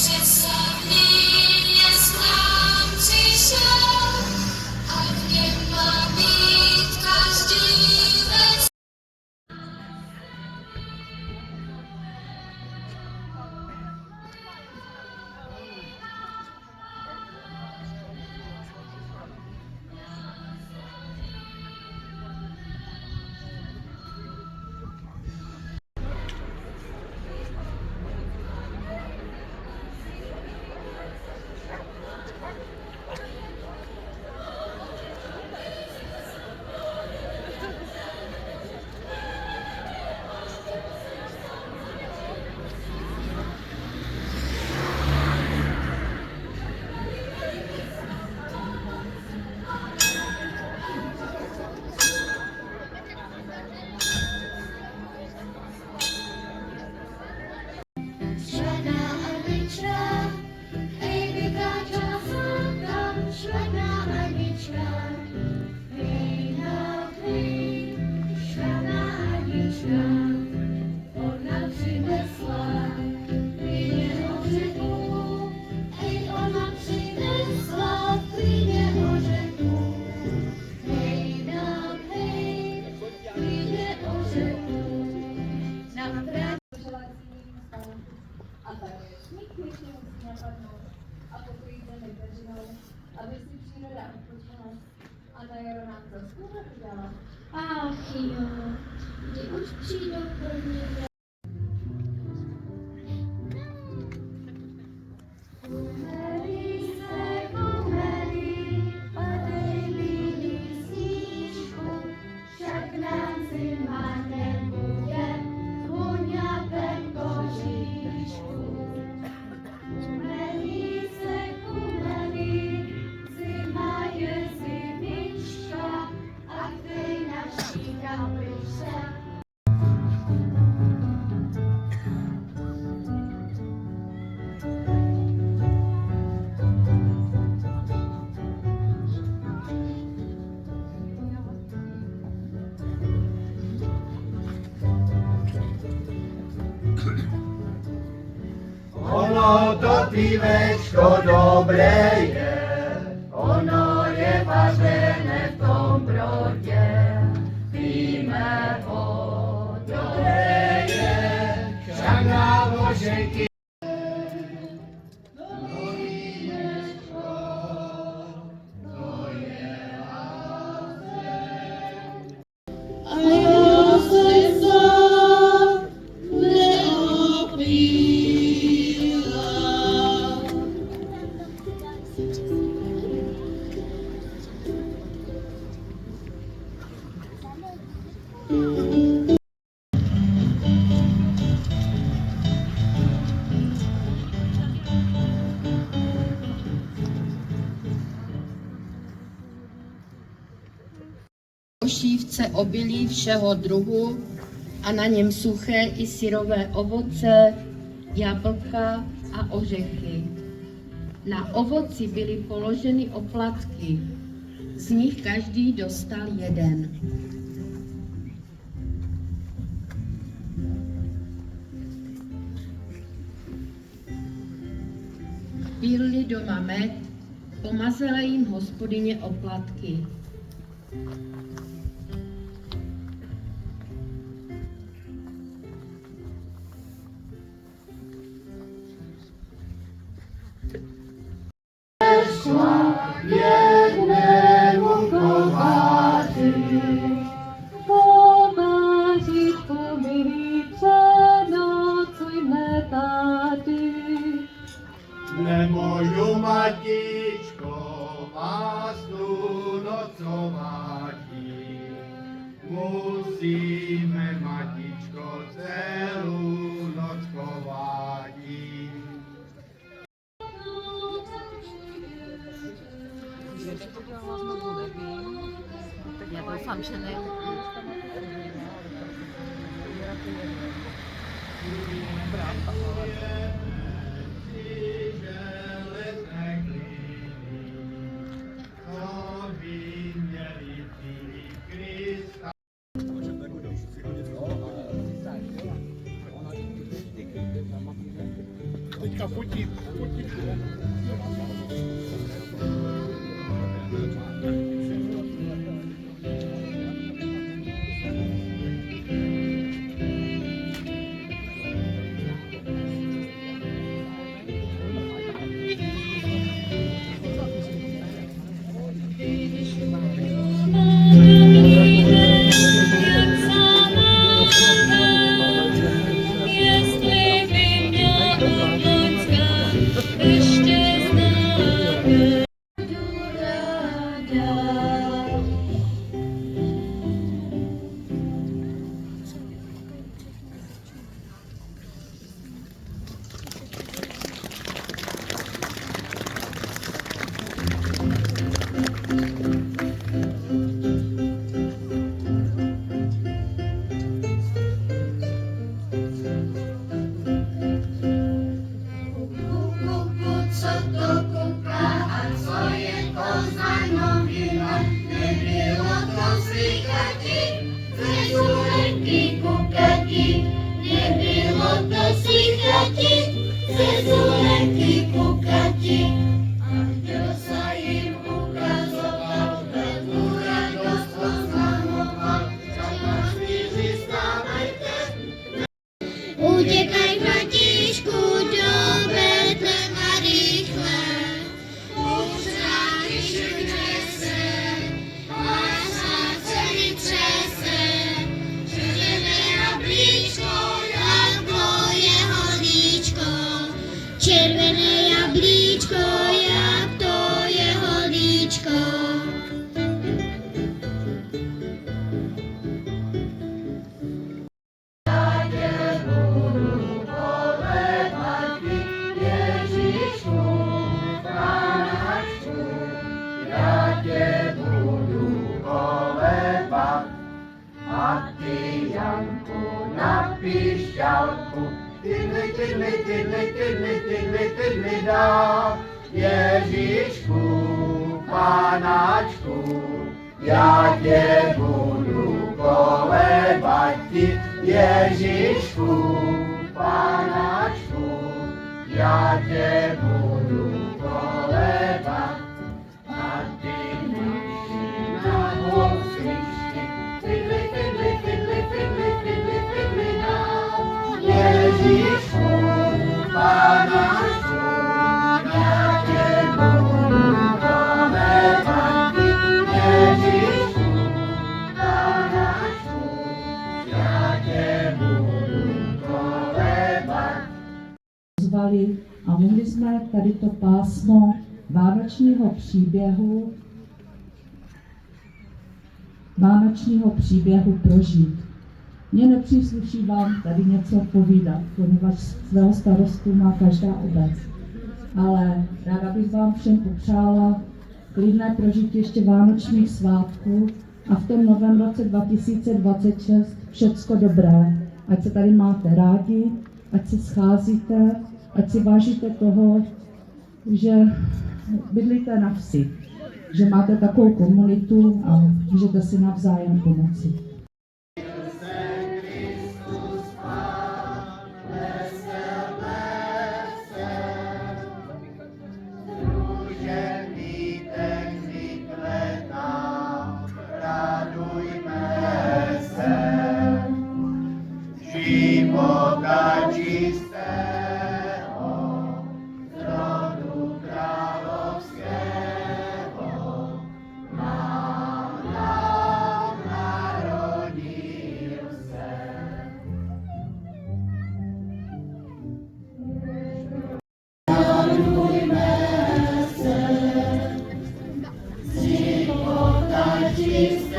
Przedstawny jest nam dzisiaj, a w nim ma być każdy wesel. Nikt już nie mógł napadnąć, a pokoidzemy godziną, aby si příroda odpočala a ta jaro nám zase udala. Ach jo, kdy už přijdou první Ono to pivečko dobré je, ono je vařené v tom brodě. Píme ho, dobré je, však na voženky. Pošívce obilí všeho druhu a na něm suché i syrové ovoce, jablka a ořechy. Na ovoci byly položeny oplatky, z nich každý dostal jeden. Pílli doma med, pomazala jim hospodyně oplatky. Jednému kováři, Pomážitku milý, přenocujme tady. nemoju matičko, vás tu nocovati. Musíme, matičko, celou noc chovati. Já doufám, že ne. Teďka fotit. Jestli by měla od Loňska ještě známé. Budu ráda. Co to kuká a co je to za novina? Nebylo to slychati, ze Zulenky kukati. Nebylo to slychati, ze Zulenky kukati. A kdo se jim ukazoval, velkou radost oznamoval. Čapastýři, stávajte, utěkaj Františku do Betlema rychle. Už rádiš třese, máš srdce mi třese. Červené jablíčko, jak to jeho líčko. Červené jablíčko, jak to jeho líčko. Já tě budu kolebat a ty, Janku, na píšťalku. Tydli, tydli, tydli, tydli, tydli, tydli dá. Ježíšku, Panáčku, já tě budu kolebat. Ježíšku, Panáčku, já tě budu kolebat. A ty naši na housičky, fidli, fidli, fidli, fidli, fidli, fidli dál. Ježíšku, Panáčku, já tě budu kolebat. Ježíšku, Panáčku, já tě budu kolebat. Zvali a mohli jsme tady to pásmo vánočního příběhu prožít. Mně nepřísluší vám tady něco povídat, poněvadž svého starostu má každá obec. Ale ráda bych vám všem popřála klidné prožití ještě vánočních svátků a v tom novém roce 2026 všecko dobré. Ať se tady máte rádi, ať se scházíte, ať si vážíte toho, že bydlíte na vsi, že máte takovou komunitu a můžete si navzájem pomoci. Života čistého, z rodu královského, nám narodil se. Radujme se, z života čistého.